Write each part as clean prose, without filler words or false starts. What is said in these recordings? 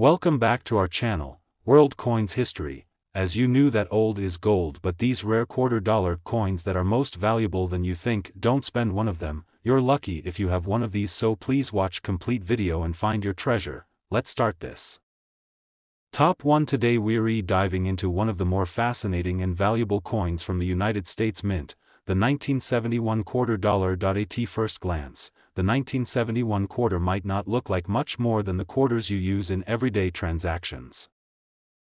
Welcome back to our channel, World Coins History. As you knew that old is gold, but these rare $quarter coins that are most valuable than you think, don't spend one of them. You're lucky if you have one of these, so please watch complete video and find your treasure. Let's start this. Top 1. Today we're diving into one of the more fascinating and valuable coins from the United States Mint, the 1971 $quarter. At first glance, the 1971 quarter might not look like much more than the quarters you use in everyday transactions.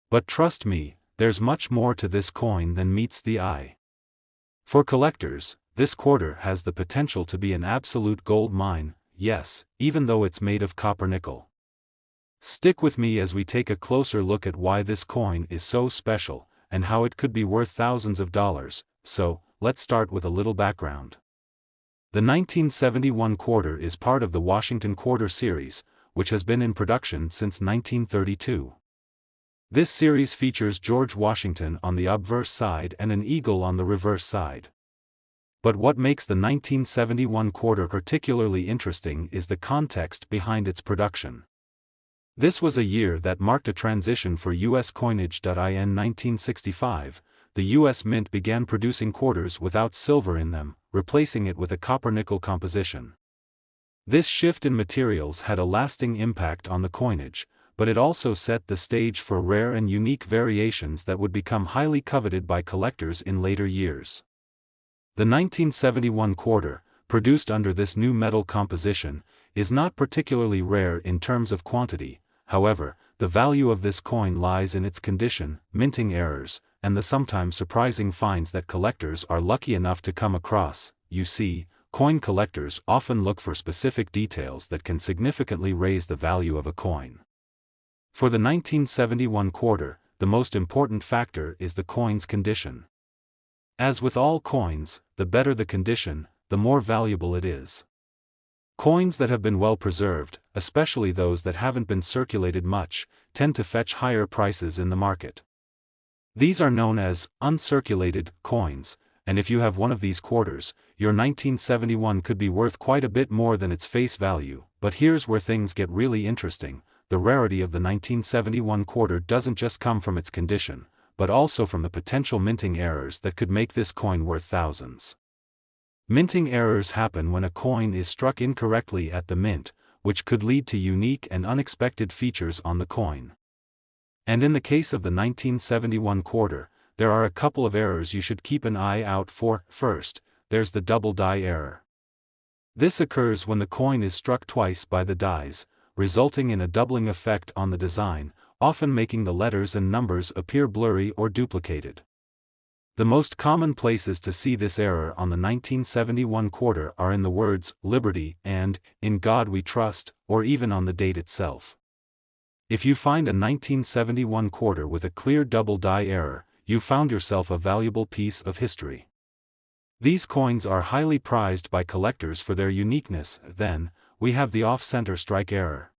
But trust me, there's much more to this coin than meets the eye. For collectors, this quarter has the potential to be an absolute gold mine, yes, even though it's made of copper nickel. Stick with me as we take a closer look at why this coin is so special, and how it could be worth thousands of dollars. So, let's start with a little background. The 1971 quarter is part of the Washington Quarter series, which has been in production since 1932. This series features George Washington on the obverse side and an eagle on the reverse side. But what makes the 1971 quarter particularly interesting is the context behind its production. This was a year that marked a transition for U.S. coinage. In 1965, the U.S. Mint began producing quarters without silver in them, replacing it with a copper-nickel composition. This shift in materials had a lasting impact on the coinage, but it also set the stage for rare and unique variations that would become highly coveted by collectors in later years. The 1971 quarter, produced under this new metal composition, is not particularly rare in terms of quantity. However, the value of this coin lies in its condition, minting errors, and the sometimes surprising finds that collectors are lucky enough to come across. You see, coin collectors often look for specific details that can significantly raise the value of a coin. For the 1971 quarter, the most important factor is the coin's condition. As with all coins, the better the condition, the more valuable it is. Coins that have been well preserved, especially those that haven't been circulated much, tend to fetch higher prices in the market. These are known as uncirculated coins, and if you have one of these quarters, your 1971 could be worth quite a bit more than its face value. But here's where things get really interesting. The rarity of the 1971 quarter doesn't just come from its condition, but also from the potential minting errors that could make this coin worth thousands. Minting errors happen when a coin is struck incorrectly at the mint, which could lead to unique and unexpected features on the coin. And in the case of the 1971 quarter, there are a couple of errors you should keep an eye out for. First, there's the double die error. This occurs when the coin is struck twice by the dies, resulting in a doubling effect on the design, often making the letters and numbers appear blurry or duplicated. The most common places to see this error on the 1971 quarter are in the words "Liberty" and "In God We Trust," or even on the date itself. If you find a 1971 quarter with a clear double die error, you found yourself a valuable piece of history. These coins are highly prized by collectors for their uniqueness. Then, we have the off-center strike error.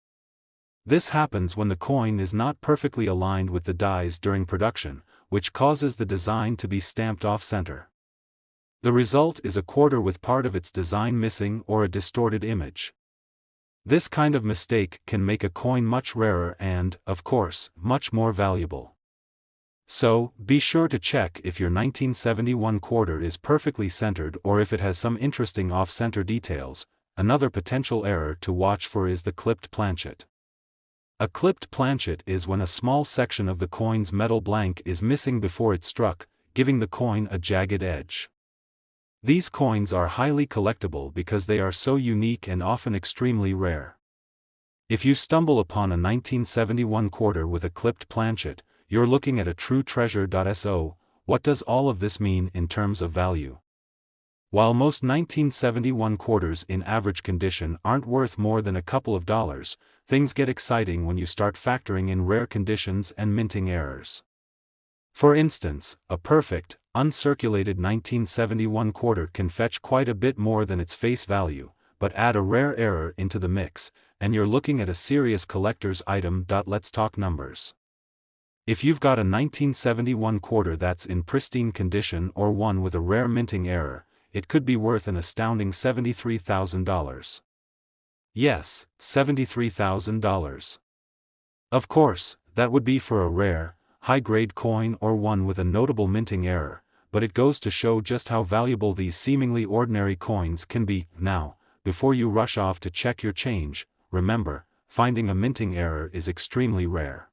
This happens when the coin is not perfectly aligned with the dies during production, which causes the design to be stamped off-center. The result is a quarter with part of its design missing or a distorted image. This kind of mistake can make a coin much rarer and, of course, much more valuable. So, be sure to check if your 1971 quarter is perfectly centered or if it has some interesting off-center details. Another potential error to watch for is the clipped planchet. A clipped planchet is when a small section of the coin's metal blank is missing before it's struck, giving the coin a jagged edge. These coins are highly collectible because they are so unique and often extremely rare. If you stumble upon a 1971 quarter with a clipped planchet, you're looking at a true treasure. So, what does all of this mean in terms of value? While most 1971 quarters in average condition aren't worth more than a couple of dollars, things get exciting when you start factoring in rare conditions and minting errors. For instance, a perfect, uncirculated 1971 quarter can fetch quite a bit more than its face value, but add a rare error into the mix, and you're looking at a serious collector's item. Let's talk numbers. If you've got a 1971 quarter that's in pristine condition or one with a rare minting error, it could be worth an astounding $73,000. Yes, $73,000. Of course, that would be for a rare, high-grade coin or one with a notable minting error, but it goes to show just how valuable these seemingly ordinary coins can be. Now, before you rush off to check your change, remember, finding a minting error is extremely rare.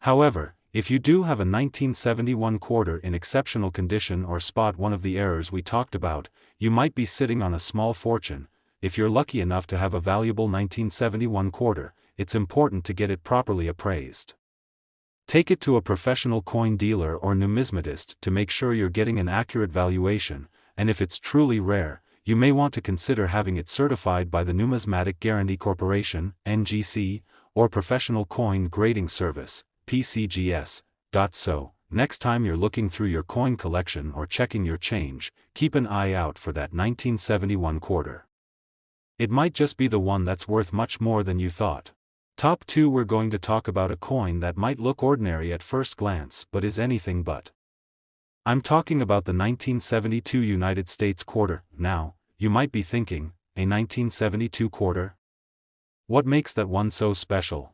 However, if you do have a 1971 quarter in exceptional condition or spot one of the errors we talked about, you might be sitting on a small fortune. If you're lucky enough to have a valuable 1971 quarter, it's important to get it properly appraised. Take it to a professional coin dealer or numismatist to make sure you're getting an accurate valuation, and if it's truly rare, you may want to consider having it certified by the Numismatic Guarantee Corporation, NGC, or Professional Coin Grading Service, PCGS. So, next time you're looking through your coin collection or checking your change, keep an eye out for that 1971 quarter. It might just be the one that's worth much more than you thought. Top 2, we're going to talk about a coin that might look ordinary at first glance but is anything but. I'm talking about the 1972 United States quarter. Now, you might be thinking, a 1972 quarter? What makes that one so special?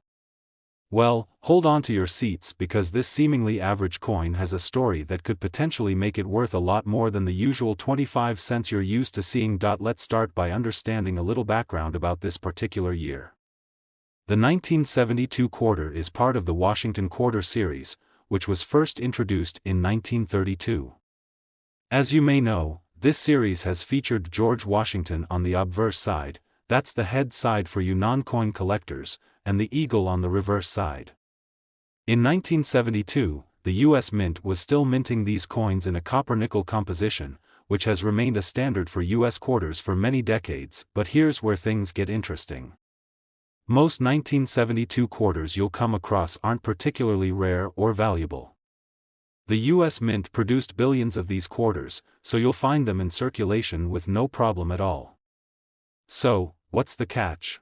Well, hold on to your seats because this seemingly average coin has a story that could potentially make it worth a lot more than the usual 25 cents you're used to seeing. Let's start by understanding a little background about this particular year. The 1972 quarter is part of the Washington Quarter series, which was first introduced in 1932. As you may know, this series has featured George Washington on the obverse side, that's the head side for you non-coin collectors, and the eagle on the reverse side. In 1972, the U.S. Mint was still minting these coins in a copper-nickel composition, which has remained a standard for U.S. quarters for many decades, but here's where things get interesting. Most 1972 quarters you'll come across aren't particularly rare or valuable. The U.S. Mint produced billions of these quarters, so you'll find them in circulation with no problem at all. So, what's the catch?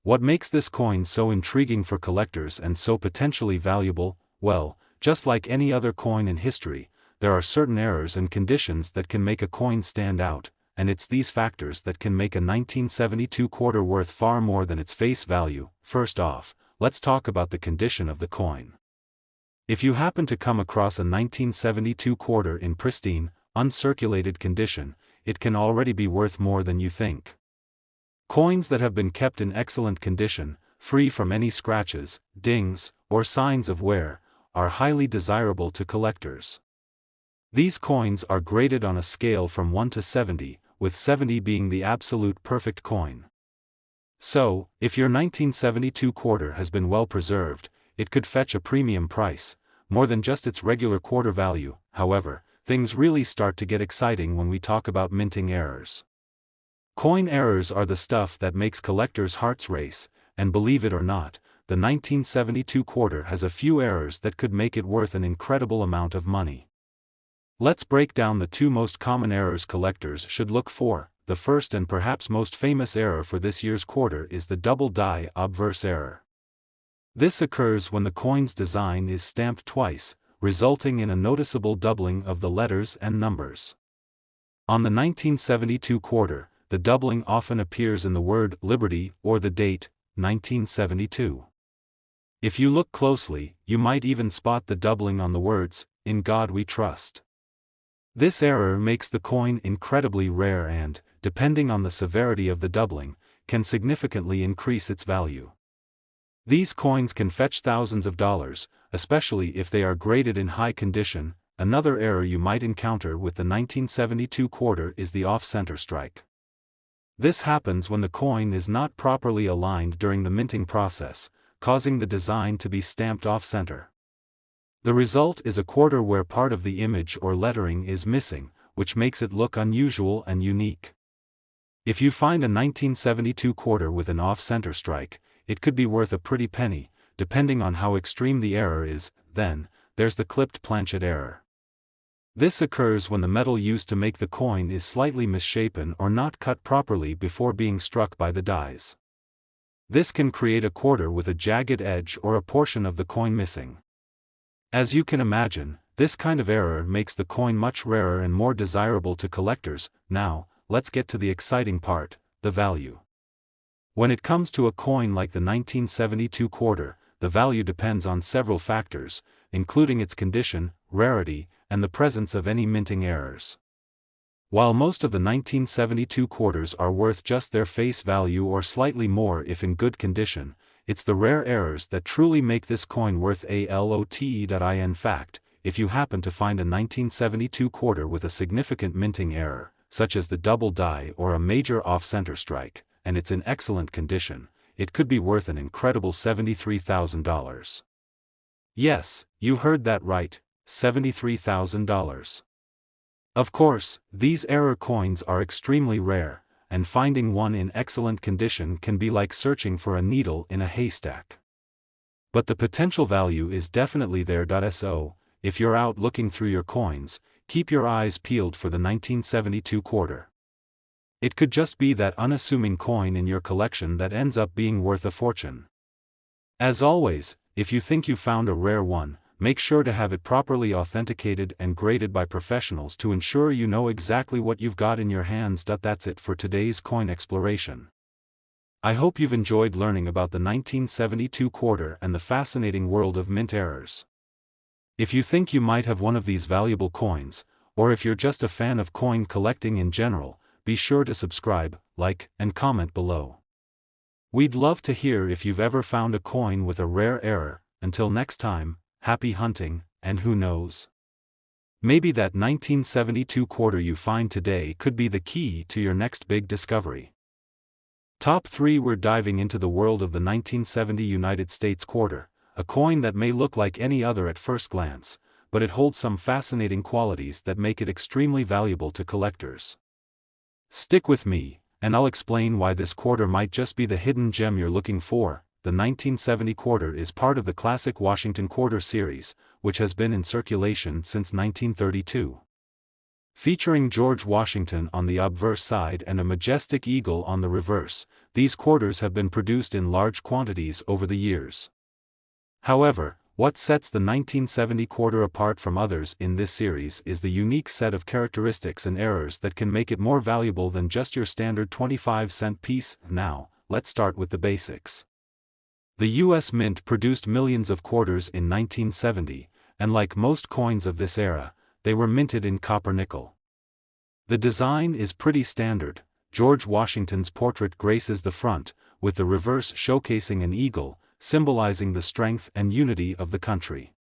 What makes this coin so intriguing for collectors and so potentially valuable? Well, just like any other coin in history, there are certain errors and conditions that can make a coin stand out, and it's these factors that can make a 1972 quarter worth far more than its face value. First off, let's talk about the condition of the coin. If you happen to come across a 1972 quarter in pristine, uncirculated condition, it can already be worth more than you think. Coins that have been kept in excellent condition, free from any scratches, dings, or signs of wear, are highly desirable to collectors. These coins are graded on a scale from 1 to 70, with 70 being the absolute perfect coin. So, if your 1972 quarter has been well preserved, it could fetch a premium price, more than just its regular quarter value. However, things really start to get exciting when we talk about minting errors. Coin errors are the stuff that makes collectors' hearts race, and believe it or not, the 1972 quarter has a few errors that could make it worth an incredible amount of money. Let's break down the 2 most common errors collectors should look for. The first and perhaps most famous error for this year's quarter is the double die obverse error. This occurs when the coin's design is stamped twice, resulting in a noticeable doubling of the letters and numbers. On the 1972 quarter, the doubling often appears in the word Liberty or the date, 1972. If you look closely, you might even spot the doubling on the words, In God We Trust. This error makes the coin incredibly rare and, depending on the severity of the doubling, can significantly increase its value. These coins can fetch thousands of dollars, especially if they are graded in high condition. Another error you might encounter with the 1972 quarter is the off-center strike. This happens when the coin is not properly aligned during the minting process, causing the design to be stamped off-center. The result is a quarter where part of the image or lettering is missing, which makes it look unusual and unique. If you find a 1972 quarter with an off-center strike, it could be worth a pretty penny, depending on how extreme the error is. Then, there's the clipped planchet error. This occurs when the metal used to make the coin is slightly misshapen or not cut properly before being struck by the dies. This can create a quarter with a jagged edge or a portion of the coin missing. As you can imagine, this kind of error makes the coin much rarer and more desirable to collectors. Now, let's get to the exciting part, the value. When it comes to a coin like the 1972 quarter, the the value depends on several factors, including its condition, rarity, and the presence of any minting errors. While most of the 1972 quarters are worth just their face value or slightly more if in good condition, it's the rare errors that truly make this coin worth a lot. In fact, if you happen to find a 1972 quarter with a significant minting error, such as the double die or a major off-center strike, and it's in excellent condition, it could be worth an incredible $73,000. Yes, you heard that right, $73,000. Of course, these error coins are extremely rare, and finding one in excellent condition can be like searching for a needle in a haystack. But the potential value is definitely there. So, if you're out looking through your coins, keep your eyes peeled for the 1972 quarter. It could just be that unassuming coin in your collection that ends up being worth a fortune. As always, if you think you found a rare one, make sure to have it properly authenticated and graded by professionals to ensure you know exactly what you've got in your hands. That's it for today's coin exploration. I hope you've enjoyed learning about the 1972 quarter and the fascinating world of mint errors. If you think you might have one of these valuable coins, or if you're just a fan of coin collecting in general, be sure to subscribe, like, and comment below. We'd love to hear if you've ever found a coin with a rare error. Until next time, happy hunting, and who knows? Maybe that 1972 quarter you find today could be the key to your next big discovery. Top 3. We're diving into the world of the 1970 United States quarter, a coin that may look like any other at first glance, but it holds some fascinating qualities that make it extremely valuable to collectors. Stick with me, and I'll explain why this quarter might just be the hidden gem you're looking for. The 1970 quarter is part of the classic Washington quarter series, which has been in circulation since 1932. Featuring George Washington on the obverse side and a majestic eagle on the reverse, these quarters have been produced in large quantities over the years. However, what sets the 1970 quarter apart from others in this series is the unique set of characteristics and errors that can make it more valuable than just your standard 25-cent piece. Now, let's start with the basics. The U.S. Mint produced millions of quarters in 1970, and like most coins of this era, they were minted in copper-nickel. The design is pretty standard. George Washington's portrait graces the front, with the reverse showcasing an eagle, symbolizing the strength and unity of the country.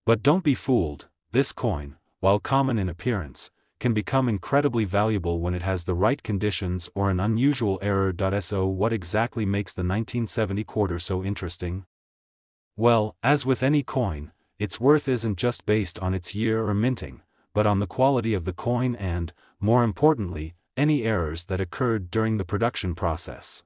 But don't be fooled, this coin, while common in appearance, can become incredibly valuable when it has the right conditions or an unusual error. So what exactly makes the 1970 quarter so interesting? Well, as with any coin, its worth isn't just based on its year or minting, but on the quality of the coin and, more importantly, any errors that occurred during the production process.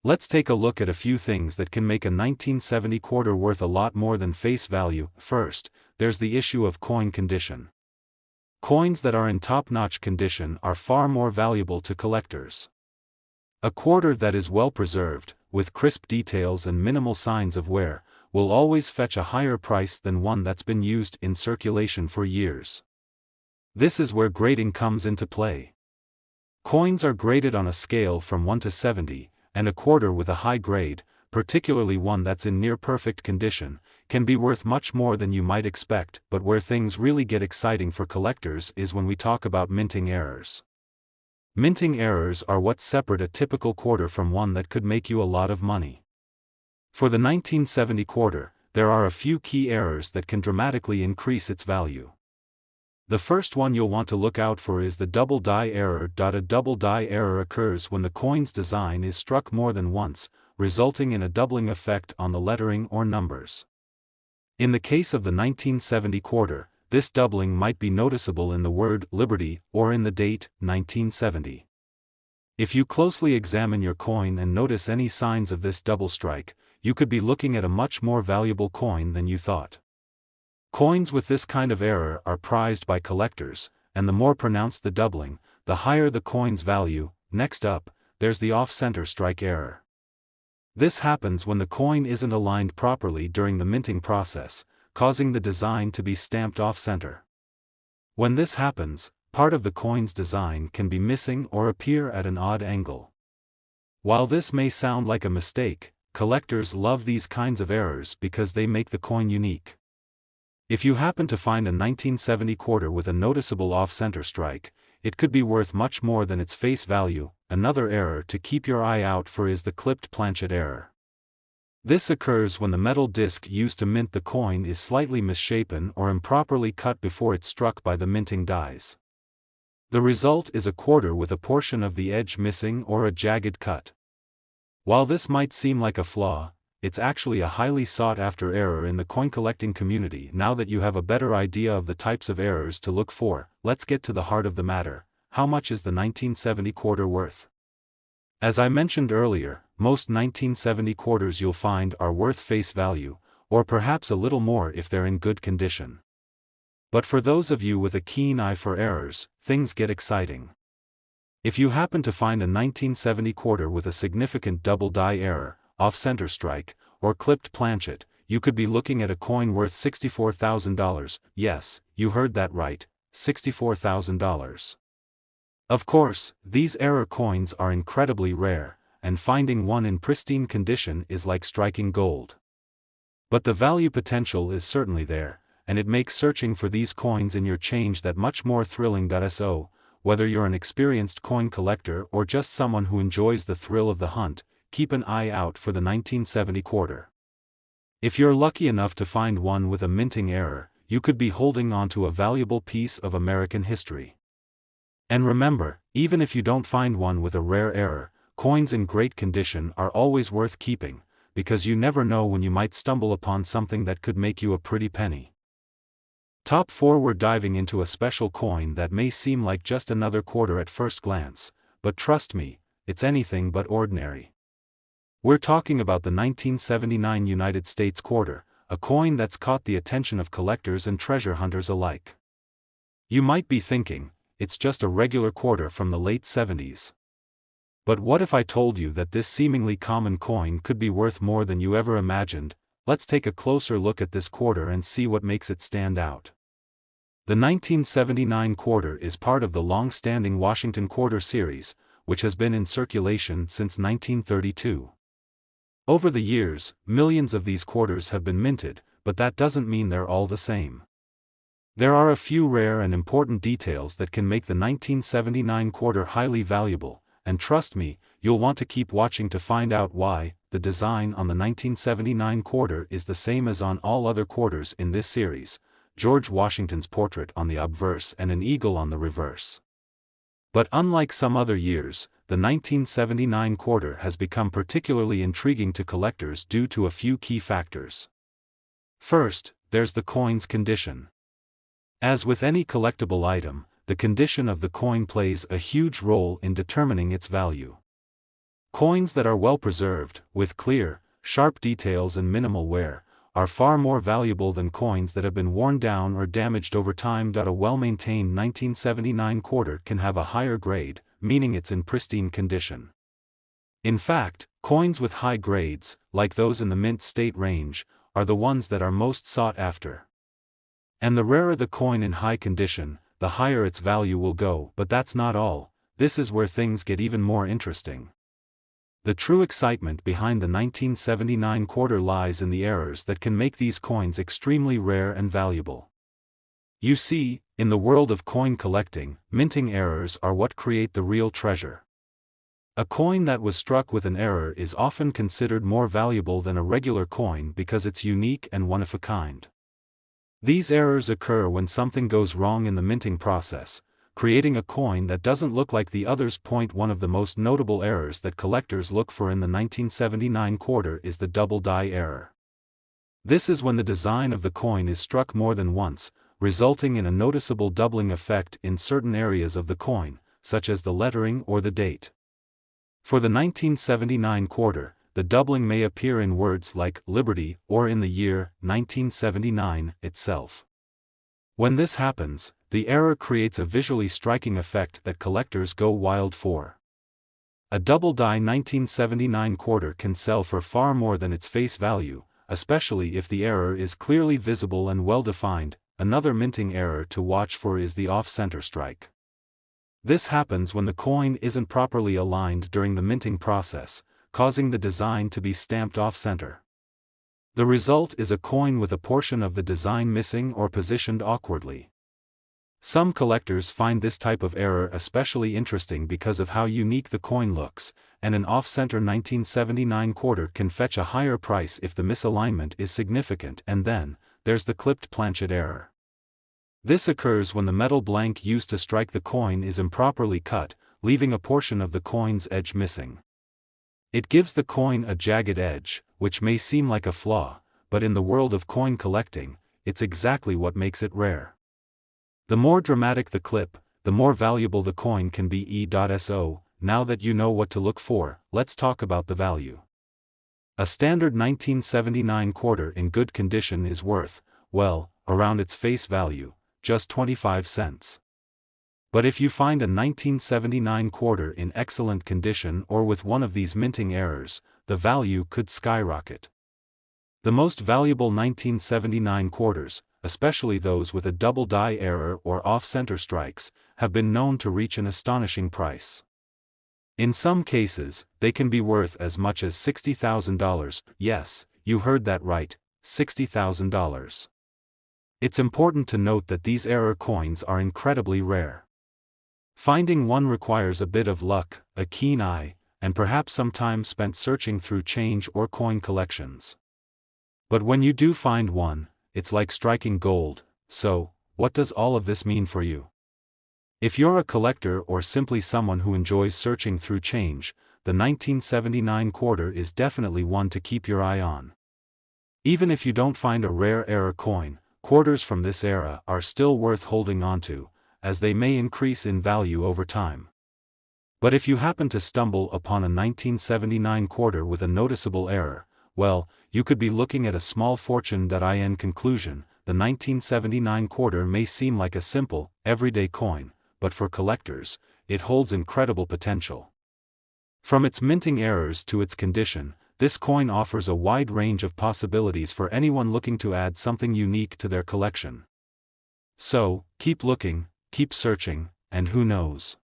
Let's take a look at a few things that can make a 1970 quarter worth a lot more than face value. First, there's the issue of coin condition. Coins that are in top-notch condition are far more valuable to collectors. A quarter that is well preserved, with crisp details and minimal signs of wear, will always fetch a higher price than one that's been used in circulation for years. This is where grading comes into play. Coins are graded on a scale from 1 to 70, and a quarter with a high grade, particularly one that's in near-perfect condition, can be worth much more than you might expect. But where things really get exciting for collectors is when we talk about minting errors. Minting errors are what separate a typical quarter from one that could make you a lot of money. For the 1970 quarter, there are a few key errors that can dramatically increase its value. The first one you'll want to look out for is the double die error. A double die error occurs when the coin's design is struck more than once, resulting in a doubling effect on the lettering or numbers. In the case of the 1970 quarter, this doubling might be noticeable in the word Liberty or in the date 1970. If you closely examine your coin and notice any signs of this double strike, you could be looking at a much more valuable coin than you thought. Coins with this kind of error are prized by collectors, and the more pronounced the doubling, the higher the coin's value. Next up, there's the off-center strike error. This happens when the coin isn't aligned properly during the minting process, causing the design to be stamped off-center. When this happens, part of the coin's design can be missing or appear at an odd angle. While this may sound like a mistake, collectors love these kinds of errors because they make the coin unique. If you happen to find a 1970 quarter with a noticeable off-center strike, it could be worth much more than its face value. Another error to keep your eye out for is the clipped planchet error. This occurs when the metal disc used to mint the coin is slightly misshapen or improperly cut before it's struck by the minting dies. The result is a quarter with a portion of the edge missing or a jagged cut. While this might seem like a flaw, it's actually a highly sought-after error in the coin collecting community. Now that you have a better idea of the types of errors to look for, let's get to the heart of the matter. How much is the 1970 quarter worth? As I mentioned earlier, most 1970 quarters you'll find are worth face value, or perhaps a little more if they're in good condition. But for those of you with a keen eye for errors, things get exciting. If you happen to find a 1970 quarter with a significant double die error, off-center strike, or clipped planchet, you could be looking at a coin worth $64,000. Yes, you heard that right, $64,000. Of course, these error coins are incredibly rare, and finding one in pristine condition is like striking gold. But the value potential is certainly there, and it makes searching for these coins in your change that much more thrilling. So, whether you're an experienced coin collector or just someone who enjoys the thrill of the hunt, keep an eye out for the 1970 quarter. If you're lucky enough to find one with a minting error, you could be holding onto a valuable piece of American history. And remember, even if you don't find one with a rare error, coins in great condition are always worth keeping, because you never know when you might stumble upon something that could make you a pretty penny. Top 4. We're diving into a special coin that may seem like just another quarter at first glance, but trust me, it's anything but ordinary. We're talking about the 1979 United States quarter, a coin that's caught the attention of collectors and treasure hunters alike. You might be thinking, it's just a regular quarter from the late 70s. But what if I told you that this seemingly common coin could be worth more than you ever imagined? Let's take a closer look at this quarter and see what makes it stand out. The 1979 quarter is part of the long-standing Washington quarter series, which has been in circulation since 1932. Over the years, millions of these quarters have been minted, but that doesn't mean they're all the same. There are a few rare and important details that can make the 1979 quarter highly valuable, and trust me, you'll want to keep watching to find out why. The design on the 1979 quarter is the same as on all other quarters in this series: George Washington's portrait on the obverse and an eagle on the reverse. But unlike some other years, the 1979 quarter has become particularly intriguing to collectors due to a few key factors. First, there's the coin's condition. As with any collectible item, the condition of the coin plays a huge role in determining its value. Coins that are well preserved, with clear, sharp details and minimal wear, are far more valuable than coins that have been worn down or damaged over time. A well-maintained 1979 quarter can have a higher grade, meaning it's in pristine condition. In fact, coins with high grades, like those in the mint state range, are the ones that are most sought after. And the rarer the coin in high condition, the higher its value will go. But that's not all. This is where things get even more interesting. The true excitement behind the 1979 quarter lies in the errors that can make these coins extremely rare and valuable. You see, in the world of coin collecting, minting errors are what create the real treasure. A coin that was struck with an error is often considered more valuable than a regular coin because it's unique and one of a kind. These errors occur when something goes wrong in the minting process, creating a coin that doesn't look like the others. One of the most notable errors that collectors look for in the 1979 quarter is the double die error. This is when the design of the coin is struck more than once, resulting in a noticeable doubling effect in certain areas of the coin, such as the lettering or the date. For the 1979 quarter, the doubling may appear in words like Liberty or in the year 1979 itself. When this happens, the error creates a visually striking effect that collectors go wild for. A double die 1979 quarter can sell for far more than its face value, especially if the error is clearly visible and well defined. Another minting error to watch for is the off-center strike. This happens when the coin isn't properly aligned during the minting process, causing the design to be stamped off-center. The result is a coin with a portion of the design missing or positioned awkwardly. Some collectors find this type of error especially interesting because of how unique the coin looks, and an off-center 1979 quarter can fetch a higher price if the misalignment is significant. And then, there's the clipped planchet error. This occurs when the metal blank used to strike the coin is improperly cut, leaving a portion of the coin's edge missing. It gives the coin a jagged edge, which may seem like a flaw, but in the world of coin collecting, it's exactly what makes it rare. The more dramatic the clip, the more valuable the coin can be. So, now that you know what to look for, let's talk about the value. A standard 1979 quarter in good condition is worth, well, around its face value, just 25 cents. But if you find a 1979 quarter in excellent condition or with one of these minting errors, the value could skyrocket. The most valuable 1979 quarters, especially those with a double die error or off-center strikes, have been known to reach an astonishing price. In some cases, they can be worth as much as $60,000, yes, you heard that right, $60,000. It's important to note that these error coins are incredibly rare. Finding one requires a bit of luck, a keen eye, and perhaps some time spent searching through change or coin collections. But when you do find one, it's like striking gold. So, what does all of this mean for you? If you're a collector or simply someone who enjoys searching through change, the 1979 quarter is definitely one to keep your eye on. Even if you don't find a rare error coin, quarters from this era are still worth holding onto, as they may increase in value over time. But if you happen to stumble upon a 1979 quarter with a noticeable error, well, you could be looking at a small fortune. In conclusion, the 1979 quarter may seem like a simple, everyday coin, but for collectors, it holds incredible potential. From its minting errors to its condition, this coin offers a wide range of possibilities for anyone looking to add something unique to their collection. So, keep looking, keep searching, and who knows?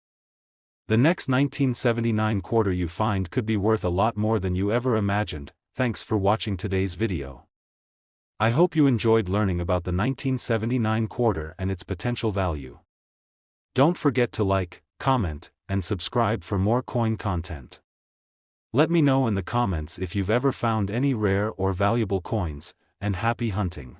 The next 1979 quarter you find could be worth a lot more than you ever imagined. Thanks for watching today's video. I hope you enjoyed learning about the 1979 quarter and its potential value. Don't forget to like, comment, and subscribe for more coin content. Let me know in the comments if you've ever found any rare or valuable coins, and happy hunting.